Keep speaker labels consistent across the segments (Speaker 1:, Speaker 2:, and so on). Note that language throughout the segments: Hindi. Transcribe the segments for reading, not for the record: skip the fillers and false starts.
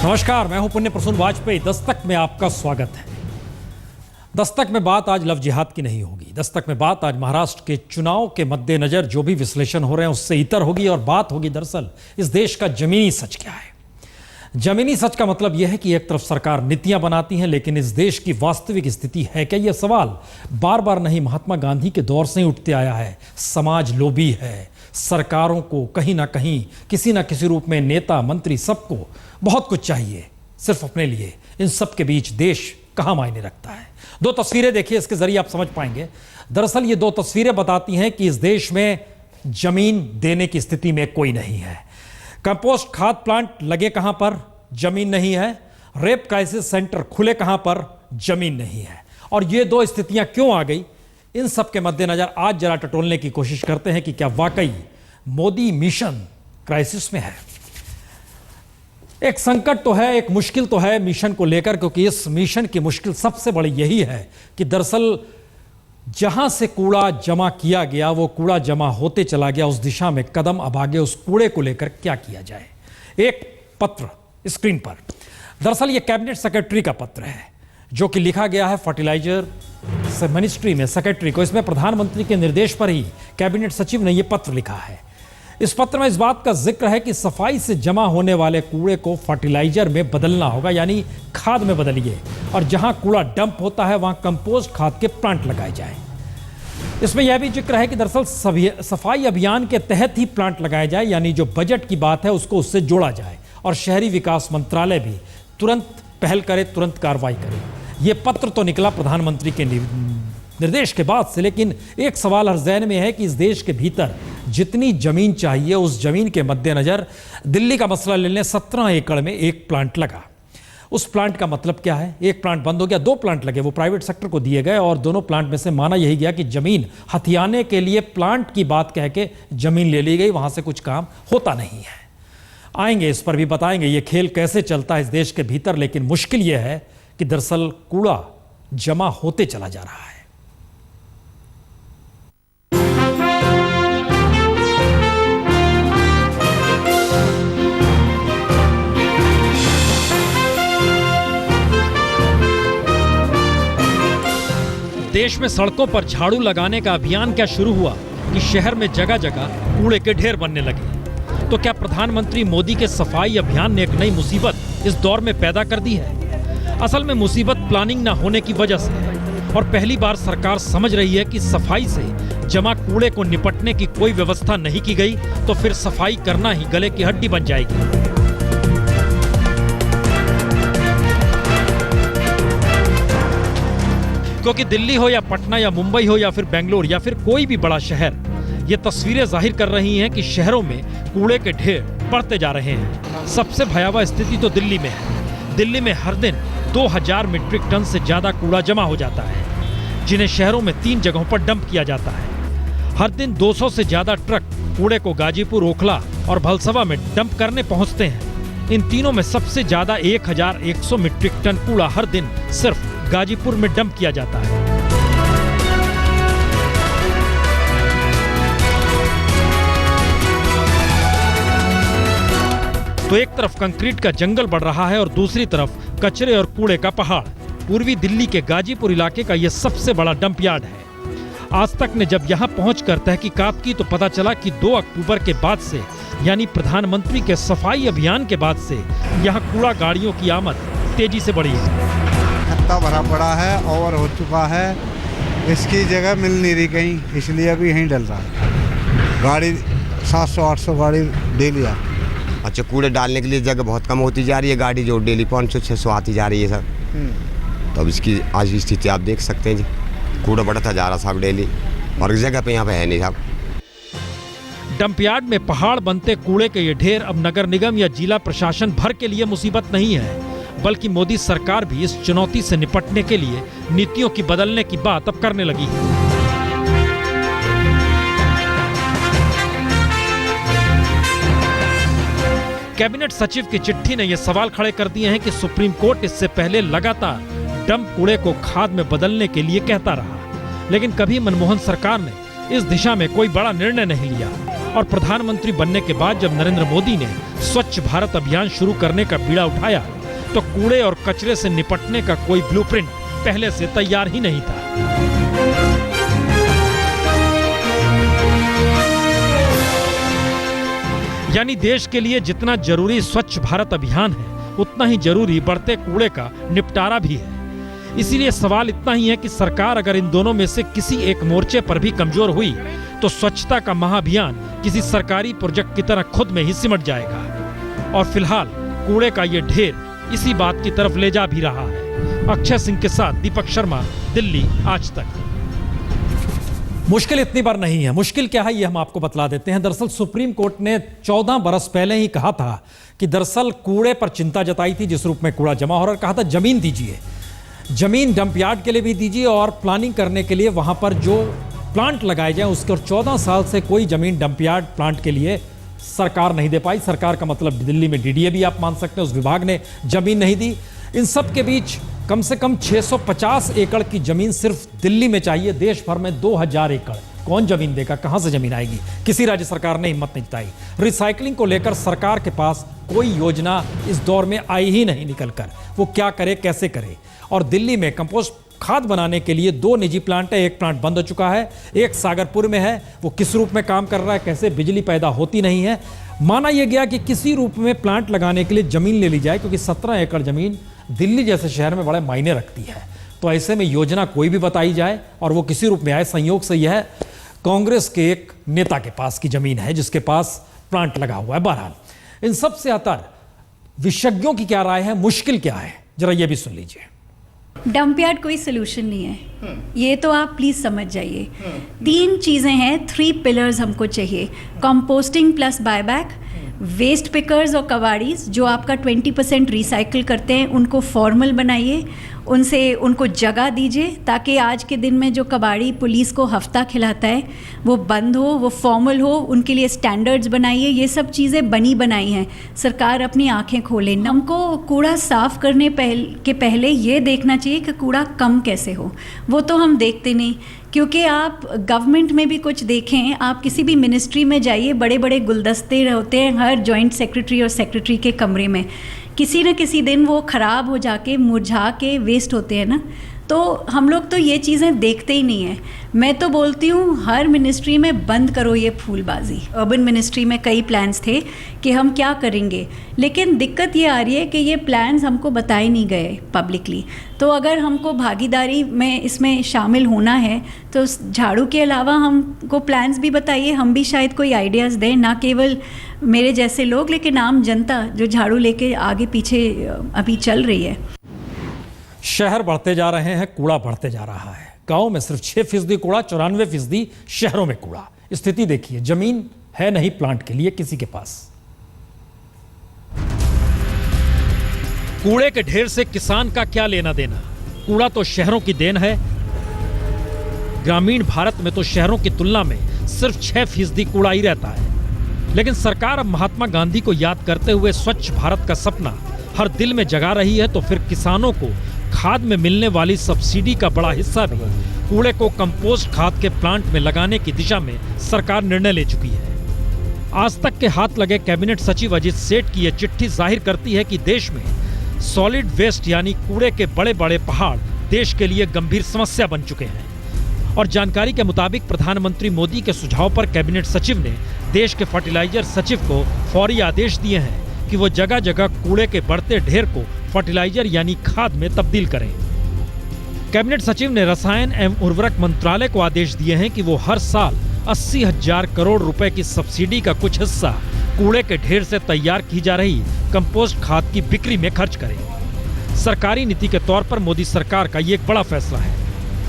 Speaker 1: नमस्कार, मैं हूं पुण्य प्रसून वाजपेयी। दस्तक में आपका स्वागत है। दस्तक में बात आज लव जिहाद की नहीं होगी। दस्तक में बात आज महाराष्ट्र के चुनाव के मद्देनजर जो भी विश्लेषण हो रहे हैं उससे इतर होगी और बात होगी दरअसल इस देश का जमीनी सच क्या है। जमीनी सच का मतलब यह है कि एक तरफ सरकार नीतियां बनाती है, लेकिन इस देश की वास्तविक स्थिति है क्या? यह सवाल बार बार नहीं, महात्मा गांधी के दौर से ही उठते आया है। समाज लोभी है। सरकारों को कहीं ना कहीं किसी ना किसी रूप में नेता मंत्री सबको बहुत कुछ चाहिए सिर्फ अपने लिए। इन सब के बीच देश कहाँ मायने रखता है? दो तस्वीरें देखिए, इसके जरिए आप समझ पाएंगे। दरअसल ये दो तस्वीरें बताती हैं कि इस देश में जमीन देने की स्थिति में कोई नहीं है। कंपोस्ट खाद प्लांट लगे कहां पर? जमीन नहीं है। रेप क्राइसिस सेंटर खुले कहां पर? जमीन नहीं है। और ये दो स्थितियां क्यों आ गई, इन सब के मद्देनजर आज जरा टटोलने की कोशिश करते हैं कि क्या वाकई मोदी मिशन क्राइसिस में है। एक संकट तो है, एक मुश्किल तो है मिशन को लेकर, क्योंकि इस मिशन की मुश्किल सबसे बड़ी यही है कि दरअसल जहां से कूड़ा जमा किया गया वो कूड़ा जमा होते चला गया उस दिशा में कदम अब आगे उस कूड़े को लेकर क्या किया जाए। एक पत्र स्क्रीन पर, दरअसल ये कैबिनेट सेक्रेटरी का पत्र है जो कि लिखा गया है फर्टिलाइजर मिनिस्ट्री में सेक्रेटरी को। इसमें प्रधानमंत्री के निर्देश पर ही कैबिनेट सचिव ने यह पत्र लिखा है। इस पत्र में इस बात का जिक्र है कि सफाई से जमा होने वाले कूड़े को फर्टिलाइजर में बदलना होगा, यानी खाद में बदलिए, और जहां कूड़ा डंप होता है वहां कंपोस्ट खाद के प्लांट लगाए जाएं। इसमें यह भी जिक्र है कि दरअसल सफाई अभियान के तहत ही प्लांट लगाए जाए, यानी जो बजट की बात है उसको उससे जोड़ा जाए, और शहरी विकास मंत्रालय भी तुरंत पहल करे, तुरंत कार्रवाई करे। यह पत्र तो निकला प्रधानमंत्री के निर्देश के बाद से, लेकिन एक सवाल हर ज़हन में है कि इस देश के भीतर जितनी जमीन चाहिए उस जमीन के मद्देनजर दिल्ली का मसला ले लें, 17 एकड़ में एक प्लांट लगा। उस प्लांट का मतलब क्या है? एक प्लांट बंद हो गया, 2 प्लांट लगे, वो प्राइवेट सेक्टर को दिए गए, और दोनों प्लांट में से माना यही गया कि जमीन हथियाने के लिए प्लांट की बात कह के जमीन ले ली गई, वहां से कुछ काम होता नहीं है। आएंगे इस पर भी, बताएंगे ये खेल कैसे चलता है इस देश के भीतर। लेकिन मुश्किल यह है कि दरअसल कूड़ा जमा होते चला जा रहा है। देश में सड़कों पर झाड़ू लगाने का अभियान क्या शुरू हुआ कि शहर में जगह जगह कूड़े के ढेर बनने लगे। तो क्या प्रधानमंत्री मोदी के सफाई अभियान ने एक नई मुसीबत इस दौर में पैदा कर दी है? असल में मुसीबत प्लानिंग न होने की वजह से है, और पहली बार सरकार समझ रही है कि सफाई से जमा कूड़े को निपटने की कोई व्यवस्था नहीं की गई तो फिर सफाई करना ही गले की हड्डी बन जाएगी। क्योंकि दिल्ली हो या पटना या मुंबई हो या फिर बेंगलोर या फिर कोई भी बड़ा शहर, ये तस्वीरें जाहिर कर रही हैं कि शहरों में कूड़े के ढेर बढ़ते जा रहे हैं। सबसे भयावह स्थिति तो दिल्ली में है। दिल्ली में हर दिन 2000 मीट्रिक टन से ज्यादा कूड़ा जमा हो जाता है, जिन्हें शहरों में 3 जगहों पर डंप किया जाता है। हर दिन 200 से ज्यादा ट्रक कूड़े को गाजीपुर, ओखला और भलसवा में डंप करने पहुंचते हैं। इन तीनों में सबसे ज्यादा 1100 मीट्रिक टन कूड़ा हर दिन सिर्फ गाजीपुर में डंप किया जाता है। तो एक तरफ कंक्रीट का जंगल बढ़ रहा है और दूसरी तरफ कचरे और कूड़े का पहाड़। पूर्वी दिल्ली के गाजीपुर इलाके का यह सबसे बड़ा डंप यार्ड है। आज तक ने जब यहां पहुंचकर तहकीकात की तो पता चला कि 2 अक्टूबर के बाद से, यानी प्रधानमंत्री के सफाई अभियान के बाद से, यहां कूड़ा गाड़ियों की आमद तेजी से बढ़ी है।
Speaker 2: खत्ता भरा पड़ा है, ओवर हो चुका है, इसकी जगह मिल नहीं रही कहीं, इसलिए अभी यहीं डल रहा है। गाड़ी 700-800 गाड़ी डेली आती है।
Speaker 3: अच्छा, कूड़े डालने के लिए जगह बहुत कम होती जा रही है। गाड़ी जो डेली 500-600 आती जा रही है सर। तो अब इसकी आज की स्थिति आप देख सकते हैं जी, कूड़ा बढ़ता जा रहा साहब डेली, और जगह पे यहाँ पे है नहीं साहब।
Speaker 1: डंप यार्ड में पहाड़ बनते कूड़े के ये ढेर अब नगर निगम या जिला प्रशासन भर के लिए मुसीबत नहीं है, बल्कि मोदी सरकार भी इस चुनौती से निपटने के लिए नीतियों की बदलने की बात अब करने लगी है। कैबिनेट सचिव की चिट्ठी ने यह सवाल खड़े कर दिए हैं कि सुप्रीम कोर्ट इससे पहले लगातार डंप कूड़े को खाद में बदलने के लिए कहता रहा, लेकिन कभी मनमोहन सरकार ने इस दिशा में कोई बड़ा निर्णय नहीं लिया। और प्रधानमंत्री बनने के बाद जब नरेंद्र मोदी ने स्वच्छ भारत अभियान शुरू करने का बीड़ा उठाया तो कूड़े और कचरे से निपटने का कोई ब्लूप्रिंट पहले से तैयार ही नहीं था। यानी देश के लिए जितना जरूरी स्वच्छ भारत अभियान है उतना ही जरूरी बढ़ते कूड़े का निपटारा भी है। इसीलिए सवाल इतना ही है कि सरकार अगर इन दोनों में से किसी एक मोर्चे पर भी कमजोर हुई तो स्वच्छता का महाअभियान किसी सरकारी प्रोजेक्ट की तरह खुद में ही सिमट जाएगा। और फिलहाल कूड़े का ये ढेर इसी बात की तरफ ले जा भी रहा है। अक्षय सिंह के साथ दीपक शर्मा, दिल्ली, आज तक। मुश्किल इतनी बार नहीं है। मुश्किल क्या है ये हम आपको बतला देते हैं। दरअसल सुप्रीम कोर्ट ने 14 बरस पहले ही कहा था कि दरअसल कूड़े पर चिंता जताई थी, जिस रूप में कूड़ा जमा हो रहा है। कहा था जमीन दीजिए, जमीन डंप यार्ड के लिए भी दीजिए और प्लानिंग करने के लिए वहां पर जो प्लांट लगाए जाए उसके। और 14 साल से कोई जमीन डंप यार्ड प्लांट के लिए सरकार नहीं दे पाई। सरकार का मतलब दिल्ली में डीडीए भी आप मान सकते हैं, उस विभाग ने जमीन नहीं दी। इन सब के बीच कम से कम 650 एकड़ की जमीन सिर्फ दिल्ली में चाहिए। देश भर में 2000 एकड़ कौन जमीन देगा, कहां से जमीन आएगी? किसी राज्य सरकार ने हिम्मत नहीं जुटाई। रिसाइकलिंग को लेकर सरकार के पास कोई योजना इस दौर में आई ही नहीं निकल कर। वो क्या करे, कैसे करे? और दिल्ली में कंपोस्ट खाद बनाने के लिए 2 निजी प्लांट है। एक प्लांट बंद हो चुका है, एक सागरपुर में है। वो किस रूप में काम कर रहा है, कैसे बिजली पैदा होती नहीं है। माना यह गया कि किसी रूप में प्लांट लगाने के लिए जमीन ले ली जाए, क्योंकि 17 एकड़ जमीन दिल्ली जैसे शहर में बड़े मायने रखती है। तो ऐसे में योजना कोई भी बताई जाए और वो किसी रूप में आए। संयोग से यह कांग्रेस के एक नेता के पास की जमीन है जिसके पास प्लांट लगा हुआ है। बहरहाल इन सब से अतर विशेषज्ञों की क्या राय है, मुश्किल क्या है, जरा ये भी सुन लीजिए।
Speaker 4: डंप यार्ड कोई सोल्यूशन नहीं है, ये तो आप प्लीज समझ जाइए। 3 चीजें हैं, 3 पिलर्स हमको चाहिए। Composting plus buyback, waste pickers और कबाड़ीज जो आपका 20% रिसाइकिल करते हैं उनको फॉर्मल बनाइए, उनको जगह दीजिए ताकि आज के दिन में जो कबाड़ी पुलिस को हफ्ता खिलाता है वो बंद हो, वो फॉर्मल हो। उनके लिए स्टैंडर्ड्स बनाइए। ये सब चीज़ें बनाई हैं। सरकार अपनी आंखें खोले। हमको कूड़ा साफ़ करने के पहले ये देखना चाहिए कि कूड़ा कम कैसे हो। वो तो हम देखते नहीं, क्योंकि आप गवर्नमेंट में भी कुछ देखें, आप किसी भी मिनिस्ट्री में जाइए, बड़े बड़े गुलदस्ते होते हैं हर जॉइंट सेक्रेटरी और सेक्रेटरी के कमरे में। किसी न किसी दिन वो ख़राब हो जाके मुरझा के वेस्ट होते हैं ना। तो हम लोग तो ये चीज़ें देखते ही नहीं हैं। मैं तो बोलती हूँ हर मिनिस्ट्री में बंद करो ये फूलबाजी। अर्बन मिनिस्ट्री में कई प्लान्स थे कि हम क्या करेंगे, लेकिन दिक्कत ये आ रही है कि ये प्लान्स हमको बताए नहीं गए पब्लिकली। तो अगर हमको भागीदारी में इसमें शामिल होना है तो झाड़ू के अलावा हमको प्लान्स भी बताइए, हम भी शायद कोई आइडियाज़ दें, ना केवल मेरे जैसे लोग लेकिन आम जनता जो झाड़ू लेके आगे पीछे अभी चल रही है।
Speaker 1: शहर बढ़ते जा रहे हैं, कूड़ा बढ़ते जा रहा है। गांव में सिर्फ 6% कूड़ा, 94% शहरों में कूड़ा। स्थिति देखिए, जमीन है नहीं प्लांट के लिए किसी के पास। कूड़े के ढेर से किसान का क्या लेना देना? कूड़ा तो शहरों की देन है। ग्रामीण भारत में तो शहरों की तुलना में सिर्फ 6% कूड़ा ही रहता है। लेकिन सरकार अब महात्मा गांधी को याद करते हुए स्वच्छ भारत का सपना हर दिल में जगा रही है, तो फिर किसानों को खाद में मिलने वाली सब्सिडी का बड़ा हिस्सा भी कूड़े को कंपोस्ट खाद के प्लांट में लगाने की दिशा में सरकार निर्णय ले चुकी है। आज तक के हाथ लगे कैबिनेट सचिव अजीत सेठ की यह चिट्ठी जाहिर करती है कि देश में सॉलिड वेस्ट यानी कूड़े के बड़े बड़े पहाड़ देश के लिए गंभीर समस्या बन चुके हैं। और जानकारी के मुताबिक प्रधानमंत्री मोदी के सुझाव पर कैबिनेट सचिव ने देश के फर्टिलाइजर सचिव को फौरी आदेश दिए हैं कि वो जगह जगह कूड़े के बढ़ते ढेर को फर्टिलाइजर यानी खाद में तब्दील करें। कैबिनेट सचिव ने रसायन एवं उर्वरक मंत्रालय को आदेश दिए हैं कि वो हर साल 80,000 करोड़ रुपए की सब्सिडी का कुछ हिस्सा कूड़े के ढेर से तैयार की जा रही कंपोस्ट खाद की बिक्री में खर्च करें। सरकारी नीति के तौर पर मोदी सरकार का ये एक बड़ा फैसला है।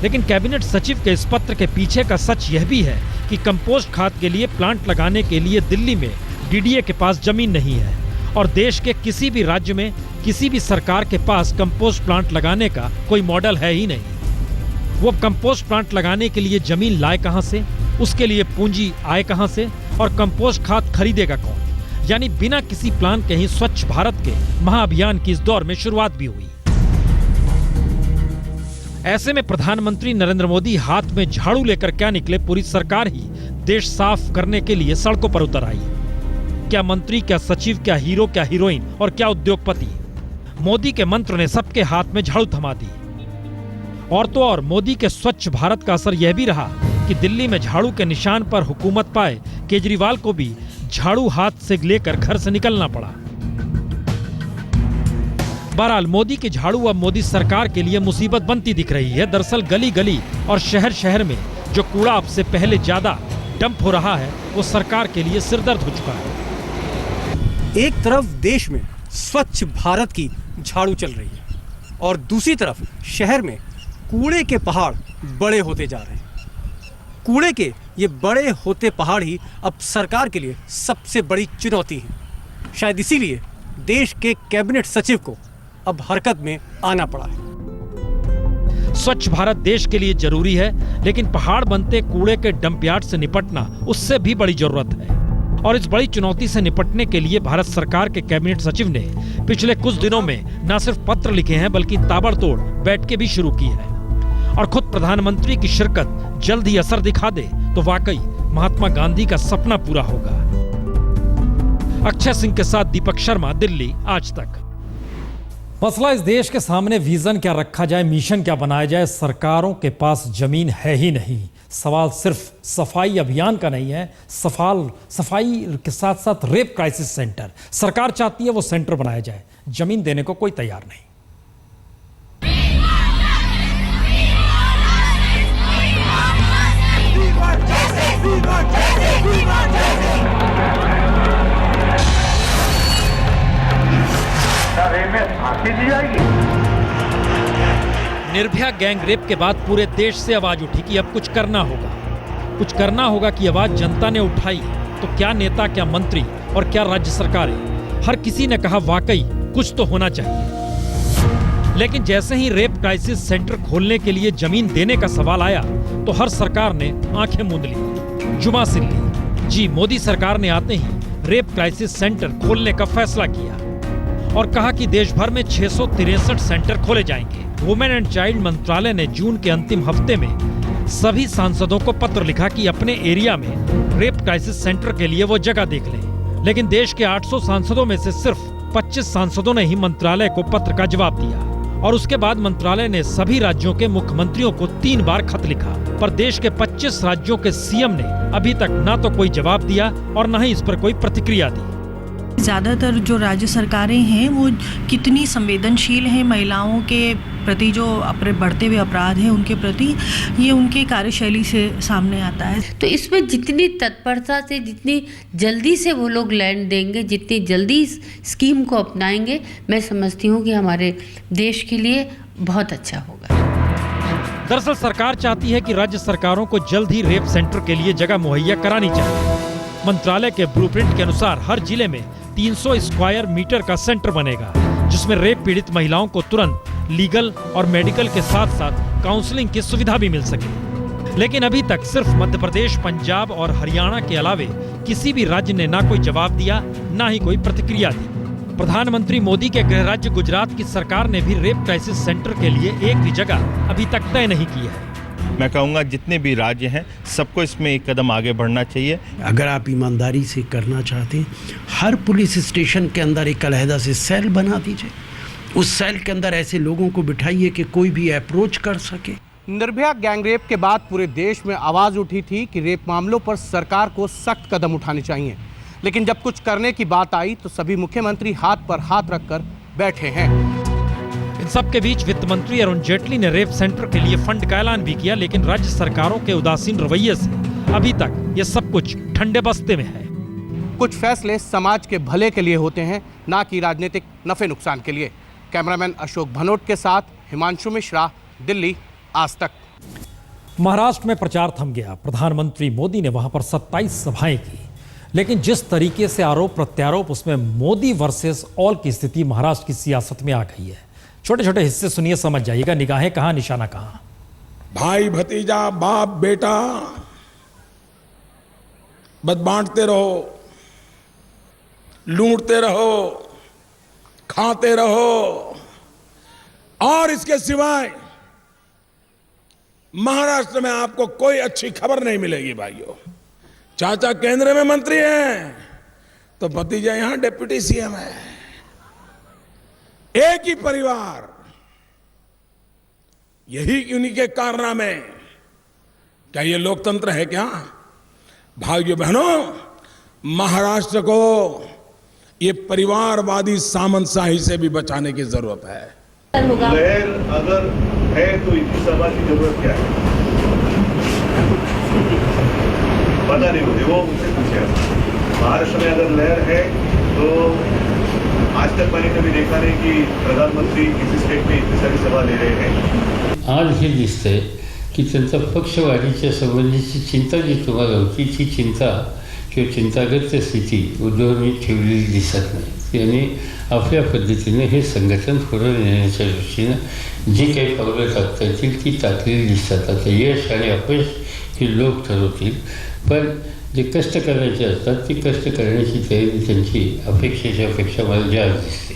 Speaker 1: लेकिन कैबिनेट सचिव के इस पत्र के पीछे का सच यह भी है कि कंपोस्ट खाद के लिए प्लांट लगाने के लिए दिल्ली में डीडीए के पास जमीन नहीं है और देश के किसी भी राज्य में किसी भी सरकार के पास कंपोस्ट प्लांट लगाने का कोई मॉडल है ही नहीं। वो कंपोस्ट प्लांट लगाने के लिए जमीन लाए कहां से, उसके लिए पूंजी आए कहां से और कंपोस्ट खाद खरीदेगा कौन? यानी बिना किसी प्लान के ही स्वच्छ भारत के महाअभियान की इस दौर में शुरुआत भी हुई। ऐसे में प्रधानमंत्री नरेंद्र मोदी हाथ में झाड़ू लेकर क्या निकले, पूरी सरकार ही देश साफ करने के लिए सड़कों पर उतर आई। क्या मंत्री, क्या सचिव, क्या हीरो, क्या हीरोइन और क्या उद्योगपति, मोदी के मंत्र ने सबके हाथ में झाड़ू थमा दी। और तो और मोदी के स्वच्छ भारत का असर यह भी रहा कि दिल्ली में झाड़ू के निशान पर हुकूमत पाए केजरीवाल को भी झाड़ू हाथ से लेकर घर से निकलना पड़ा। बहरहाल मोदी की झाड़ू अब मोदी सरकार के लिए मुसीबत बनती दिख रही है। दरअसल गली गली और शहर शहर में जो कूड़ा अब से पहले ज्यादा डंप हो रहा है, वो सरकार के लिए सिरदर्द हो चुका है।
Speaker 5: एक तरफ देश में स्वच्छ भारत की झाड़ू चल रही है और दूसरी तरफ शहर में कूड़े के पहाड़ बड़े होते जा रहे हैं। कूड़े के ये बड़े होते पहाड़ ही अब सरकार के लिए सबसे बड़ी चुनौती है। शायद इसीलिए देश के कैबिनेट सचिव को अब हरकत में आना पड़ा है।
Speaker 1: स्वच्छ भारत देश के लिए जरूरी है, लेकिन पहाड़ बनते कूड़े के डंपयार्ड से निपटना उससे भी बड़ी जरूरत है। और इस बड़ी चुनौती से निपटने के लिए भारत सरकार के कैबिनेट सचिव ने पिछले कुछ दिनों में न सिर्फ पत्र लिखे हैं, बल्कि ताबड़तोड़ बैठकें भी शुरू की है। और खुद प्रधानमंत्री की शिरकत जल्द ही असर दिखा दे तो वाकई महात्मा गांधी का सपना पूरा होगा। अक्षय सिंह के साथ दीपक शर्मा, दिल्ली आज तक। मसला इस देश के सामने विजन क्या रखा जाए, मिशन क्या बनाया जाए, सरकारों के पास जमीन है ही नहीं। सवाल सिर्फ सफाई अभियान का नहीं है, सफाई के साथ साथ रेप क्राइसिस सेंटर सरकार चाहती है वो सेंटर बनाया जाए, जमीन देने को कोई तैयार नहीं। निर्भया गैंग रेप के बाद पूरे देश से आवाज उठी कि अब कुछ करना होगा कि आवाज जनता ने उठाई तो क्या नेता, क्या मंत्री और क्या राज्य सरकारें, हर किसी ने कहा वाकई कुछ तो होना चाहिए। लेकिन जैसे ही रेप क्राइसिस सेंटर खोलने के लिए जमीन देने का सवाल आया तो हर सरकार ने आंखें मूंद ली, जुमा सिल ली। जी, मोदी सरकार ने आते ही रेप क्राइसिस सेंटर खोलने का फैसला किया और कहा कि देश भर में 663 सेंटर खोले जाएंगे। वुमेन एंड चाइल्ड मंत्रालय ने जून के अंतिम हफ्ते में सभी सांसदों को पत्र लिखा कि अपने एरिया में रेप क्राइसिस सेंटर के लिए वो जगह देख लें। लेकिन देश के 800 सांसदों में से सिर्फ 25 सांसदों ने ही मंत्रालय को पत्र का जवाब दिया। और उसके बाद मंत्रालय ने सभी राज्यों के मुख्यमंत्रियों को 3 बार खत लिखा, पर देश के 25 राज्यों के सीएम ने अभी तक ना तो कोई जवाब दिया और न ही इस पर कोई प्रतिक्रिया दी।
Speaker 6: ज़्यादातर जो राज्य सरकारें हैं वो कितनी संवेदनशील हैं महिलाओं के प्रति, जो अपने बढ़ते हुए अपराध हैं उनके प्रति, ये उनकी कार्यशैली से सामने आता है।
Speaker 7: तो इसमें जितनी तत्परता से, जितनी जल्दी से वो लोग लैंड देंगे, जितनी जल्दी इस स्कीम को अपनाएंगे, मैं समझती हूँ कि हमारे देश के लिए बहुत अच्छा होगा।
Speaker 1: दरअसल सरकार चाहती है कि राज्य सरकारों को जल्द ही रेप सेंटर के लिए जगह मुहैया करानी चाहिए। मंत्रालय के ब्लूप्रिंट के अनुसार हर जिले में 300 स्क्वायर मीटर का सेंटर बनेगा, जिसमें रेप पीड़ित महिलाओं को तुरंत लीगल और मेडिकल के साथ साथ काउंसलिंग की सुविधा भी मिल सके। लेकिन अभी तक सिर्फ मध्य प्रदेश, पंजाब और हरियाणा के अलावे किसी भी राज्य ने ना कोई जवाब दिया, ना ही कोई प्रतिक्रिया दी। प्रधानमंत्री मोदी के गृह राज्य गुजरात की सरकार ने भी रेप क्राइसिस सेंटर के लिए एक भी जगह अभी तक तय नहीं की है।
Speaker 8: मैं कहूँगा जितने भी राज्य हैं सबको इसमें एक कदम आगे बढ़ना चाहिए।
Speaker 9: अगर आप ईमानदारी से करना चाहते हैं, हर पुलिस स्टेशन के अंदर एक अलहदा से सेल बना दीजिए। उस सेल के अंदर ऐसे लोगों को बिठाइए कि कोई भी अप्रोच कर सके।
Speaker 5: निर्भया गैंगरेप के बाद पूरे देश में आवाज़ उठी थी कि रेप मामलों पर सरकार को सख्त कदम उठाने चाहिए, लेकिन जब कुछ करने की बात आई तो सभी मुख्यमंत्री हाथ पर हाथ रखकर बैठे हैं।
Speaker 1: इन सबके बीच वित्त मंत्री अरुण जेटली ने रेप सेंटर के लिए फंड का ऐलान भी किया, लेकिन राज्य सरकारों के उदासीन रवैये से अभी तक ये सब कुछ ठंडे बस्ते में है।
Speaker 5: कुछ फैसले समाज के भले के लिए होते हैं, ना कि राजनीतिक नफे नुकसान के लिए। कैमरामैन अशोक भनोट के साथ हिमांशु मिश्रा, दिल्ली आज तक।
Speaker 1: महाराष्ट्र में प्रचार थम गया। प्रधानमंत्री मोदी ने वहां पर 27 सभाएं की, लेकिन जिस तरीके से आरोप प्रत्यारोप, उसमें मोदी वर्सेस ऑल की स्थिति महाराष्ट्र की सियासत में आ गई है। छोटे छोटे हिस्से सुनिए, समझ जाइएगा। निगाहें कहां, निशाना कहां।
Speaker 10: भाई भतीजा, बाप बेटा, बस बांटते रहो, लूटते रहो, खाते रहो, और इसके सिवाय महाराष्ट्र में आपको कोई अच्छी खबर नहीं मिलेगी भाइयों। चाचा केंद्र में मंत्री हैं तो भतीजा यहां डिप्टी सीएम है। एक ही परिवार, यही उन्हीं के कारनामे। क्या ये लोकतंत्र है क्या? भाइयों बहनों, महाराष्ट्र को ये परिवारवादी सामंतशाही से भी बचाने की जरूरत है।
Speaker 11: लहर अगर है तो इतनी सभा की जरूरत क्या है? पता नहीं मुझे, वो मुझसे पूछे। महाराष्ट्र में अगर लहर है तो आज तक मैंने कभी देखा नहीं कि प्रधानमंत्री किसी स्टेट में इतनी सारी सभा ले रहे हैं।
Speaker 12: आज हे दिसतंय की त्यांचा पक्षवाढीच्या संबंधीची चिंता जी तुम्हाला होती, ती चिंता किंवा चिंताग्रस्त स्थिती उद्धवनी ठेवलेली दिसत नाही. त्यांनी आपल्या पद्धतीने हे संघटन पुढे नेण्याच्या दृष्टीनं जी काही पावलं टाकता येतील ती टाकलेली दिसतात. आता यश आणि अपयश हे लोक ठरवतील, पण जे कष्ट करायचे असतात ती कष्ट करण्याची तयारी त्यांची अपेक्षेच्या पेक्षा मला जास्त दिसते.